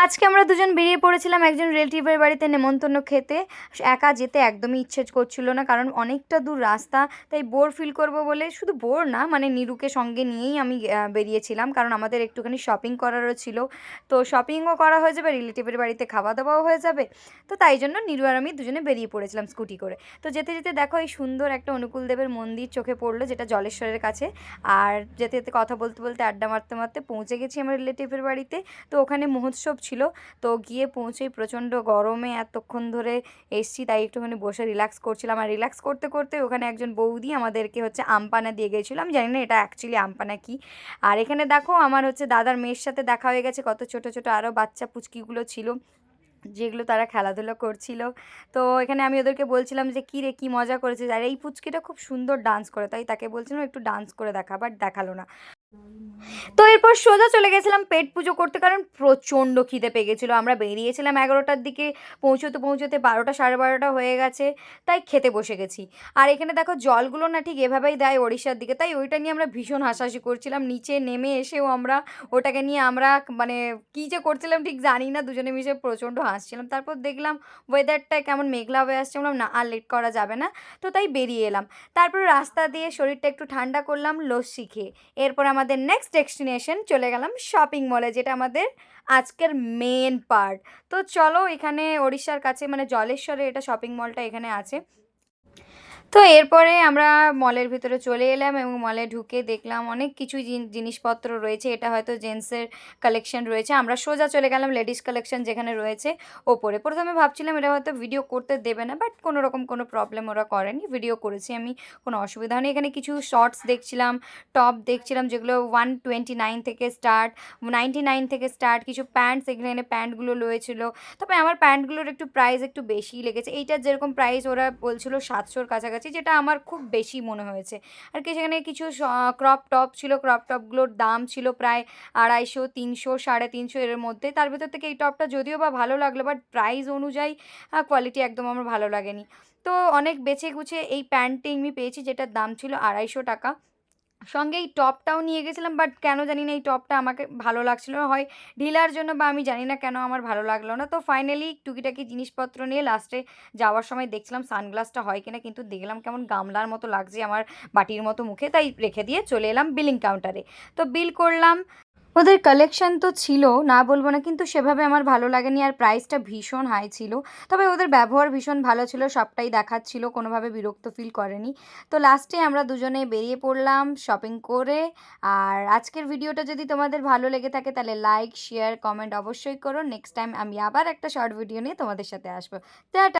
আজকে আমরা দুজন বেরিয়ে পড়েছিলাম একজন রিলেটিভের বাড়িতে নেমন্তন্ন খেতে। একা যেতে একদমই ইচ্ছে করছিল না, কারণ অনেকটা দূর রাস্তা। তাই বোর ফিল করব বলে, শুধু বোর না মানে নীরুকে সঙ্গে নিয়েই আমি বেরিয়েছিলাম, কারণ আমাদের একটুখানি শপিং করারও ছিল। তো শপিংও করা হয়ে যাবে, রিলেটিভের বাড়িতে খাওয়া দাওয়াও হয়ে যাবে। তো তাই জন্য নীরু আর আমি দুজনে বেরিয়ে পড়েছিলাম স্কুটি করে। তো যেতে যেতে দেখো এই সুন্দর একটা অনুকূল দেবের মন্দির চোখে পড়লো, যেটা জলেশ্বরের কাছে। আর যেতে যেতে কথা বলতে বলতে আড্ডা মারতে মারতে পৌঁছে গেছি আমার রিলেটিভের বাড়িতে। তো ওখানে মহোৎসব ছিল। তো গিয়ে পৌঁছেই প্রচণ্ড গরমে এতক্ষণ ধরে এসছি, তাই একটুখানি বসে রিল্যাক্স করছিলাম। আর রিল্যাক্স করতে করতে ওখানে একজন বৌদি আমাদেরকে হচ্ছে আমপানা দিয়ে গেছিলো। আমি জানি না এটা অ্যাকচুয়ালি আমপানা কি। আর এখানে দেখো আমার হচ্ছে দাদার মেয়ের সাথে দেখা হয়ে গেছে, কত ছোট ছোট আরও বাচ্চা পুচকিগুলো ছিল, যেগুলো তারা খেলাধুলো করছিল। তো এখানে আমি ওদেরকে বলছিলাম যে কী রে, কী মজা করেছে। আর এই পুচকিটা খুব সুন্দর ডান্স করে, তাই তাকে বলছিলাম একটু ডান্স করে দেখা, বাট দেখালো না। তো এরপর সোজা চলে গেছিলাম পেট পুজো করতে, কারণ প্রচণ্ড খিদে পেয়ে গেছিলো। আমরা বেরিয়েছিলাম 11টার দিকে, পৌঁছতে পৌঁছতে 12টা 12:30 হয়ে গেছে, তাই খেতে বসে গেছি। আর এখানে দেখো জলগুলো না ঠিক এভাবেই দেয় ওড়িশার দিকে, তাই ওইটা নিয়ে আমরা ভীষণ হাসাহাসি করছিলাম। নিচে নেমে এসেও আমরা ওটাকে নিয়ে আমরা মানে কী যে করছিলাম ঠিক জানি না, দুজনে মিশে প্রচণ্ড হাসছিলাম। তারপর দেখলাম ওয়েদারটা কেমন মেঘলা হয়ে আসছে, বললাম না আর লেট করা যাবে না, তো তাই বেরিয়ে এলাম। তারপর রাস্তা দিয়ে শরীরটা একটু ঠান্ডা করলাম লস্যি খেয়ে। এরপর আমাদের নেক্সট ডেস্টিনেশন চলে গেলাম শপিং মলে, যেটা আমাদের আজকের মেন পার্ট। তো চলো, এখানে ওড়িশার কাছে মানে জলেশ্বরে এটা শপিং মলটা এখানে আছে। তো এরপরে আমরা মলের ভিতরে চলে এলাম এবং মলে ঢুকে দেখলাম অনেক কিছু জিনিসপত্র রয়েছে। এটা হয়তো জেন্টসের কালেকশন রয়েছে। আমরা সোজা চলে গেলাম লেডিস কালেকশন যেখানে রয়েছে ওপরে। প্রথমে ভাবছিলাম এটা হয়তো ভিডিও করতে দেবে না, বাট কোনো রকম কোনো প্রবলেম ওরা করেনি, ভিডিও করেছি আমি, কোনো অসুবিধা হয়নি। এখানে কিছু শর্টস দেখছিলাম, টপ দেখছিলাম, যেগুলো 129 থেকে স্টার্ট, 99 থেকে স্টার্ট। কিছু প্যান্টস, এখানে প্যান্টগুলো রয়েছিল। তবে আমার প্যান্টগুলোর একটু প্রাইস একটু বেশিই লেগেছে। এইটার যেরকম প্রাইস ওরা বলছিল 700-র কাছাকাছি, যেটা আমার খুব বেশি মনে হয়েছে আর কি। সেখানে কিছু ক্রপ টপ ছিল, ক্রপ টপগুলোর দাম ছিল প্রায় 250, 300, 350 এর মধ্যে। তার ভেতর থেকে এই টপটা যদিও বা ভালো লাগলো, বাট প্রাইস অনুযায়ী কোয়ালিটি একদম আমার ভালো লাগেনি। তো অনেক বেছে গুছে এই প্যান্টটি আমি পেয়েছি, যেটার দাম ছিল 250 টাকা। সঙ্গে এই টপটাও নিয়ে গেছিলাম, বাট কেন জানি না এই টপটা আমাকে ভালো লাগছিল না, হয় ঢিলার জন্য বা আমি জানি না কেন আমার ভালো লাগলো না। তো ফাইনালি টুকিটাকি জিনিসপত্র নিয়ে লাস্টে যাওয়ার সময় দেখছিলাম সানগ্লাসটা হয় কিনা, কিন্তু দেখলাম কেমন গামলার মতো লাগছে আমার, বাটির মতো মুখে, তাই রেখে দিয়ে চলে এলাম বিলিং কাউন্টারে। তো বিল করলাম। ওদের কালেকশন তো ছিল, না বলবো না, কিন্তু সেভাবে আমার ভালো লাগেনি, আর প্রাইসটা ভীষণ হাই ছিল। তবে ওদের ব্যবহার ভীষণ ভালো ছিল, সবটাই দেখাচ্ছিল, কোনোভাবে বিরক্ত ফিল করেনি। তো লাস্টে আমরা দুজনে বেরিয়ে পড়লাম শপিং করে। আর আজকের ভিডিওটা যদি তোমাদের ভালো লেগে থাকে তাহলে লাইক, শেয়ার, কমেন্ট অবশ্যই করো। নেক্সট টাইম আমি আবার একটা শর্ট ভিডিও নিয়ে তোমাদের সাথে আসবো। টাটা।